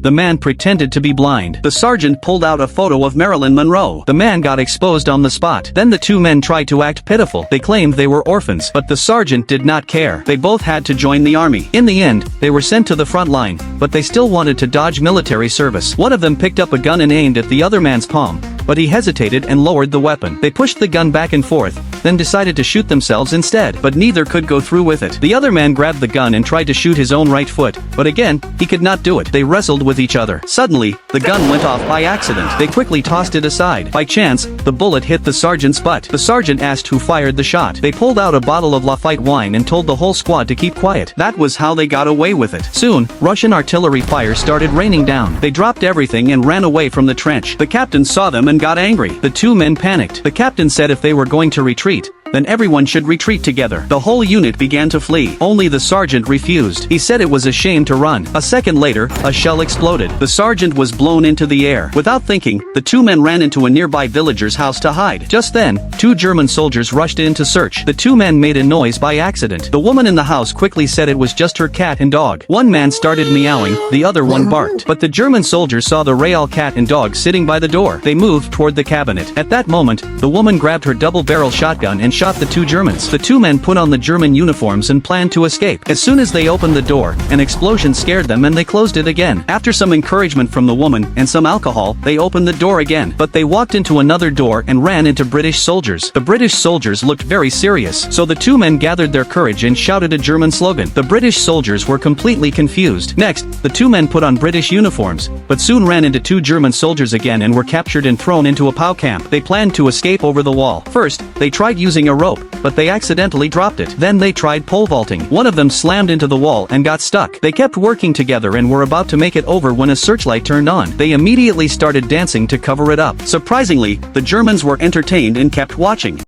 The man pretended to be blind. The sergeant pulled out a photo of Marilyn Monroe. The man got exposed on the spot. Then the two men tried to act pitiful. They claimed they were orphans, but the sergeant did not care. They both had to join the army. In the end, they were sent to the front line, but they still wanted to dodge military service. One of them picked up a gun and aimed at the other man's palm, but he hesitated and lowered the weapon. They pushed the gun back and forth, then decided to shoot themselves instead, but neither could go through with it. The other man grabbed the gun and tried to shoot his own right foot, but again, he could not do it. They wrestled with each other. Suddenly, the gun went off by accident. They quickly tossed it aside. By chance, the bullet hit the sergeant's butt. The sergeant asked who fired the shot. They pulled out a bottle of Lafite wine and told the whole squad to keep quiet. That was how they got away with it. Soon, Russian artillery fire started raining down. They dropped everything and ran away from the trench. The captain saw them and got angry. The two men panicked. The captain said if they were going to retreat, then everyone should retreat together. The whole unit began to flee. Only the sergeant refused. He said it was a shame to run. A second later, a shell exploded. The sergeant was blown into the air. Without thinking, the two men ran into a nearby villager's house to hide. Just then, two German soldiers rushed in to search. The two men made a noise by accident. The woman in the house quickly said it was just her cat and dog. One man started meowing, the other one barked. But the German soldiers saw the real cat and dog sitting by the door. They moved toward the cabinet. At that moment, the woman grabbed her double-barrel shotgun and shot the two Germans. The two men put on the German uniforms and planned to escape. As soon as they opened the door, an explosion scared them and they closed it again. After some encouragement from the woman and some alcohol, they opened the door again. But they walked into another door and ran into British soldiers. The British soldiers looked very serious, so the two men gathered their courage and shouted a German slogan. The British soldiers were completely confused. Next, the two men put on British uniforms, but soon ran into two German soldiers again and were captured and thrown into a POW camp. They planned to escape over the wall. First, they tried using a rope, but they accidentally dropped it. Then they tried pole vaulting. One of them slammed into the wall and got stuck. They kept working together and were about to make it over when a searchlight turned on. They immediately started dancing to cover it up. Surprisingly, the Germans were entertained and kept watching.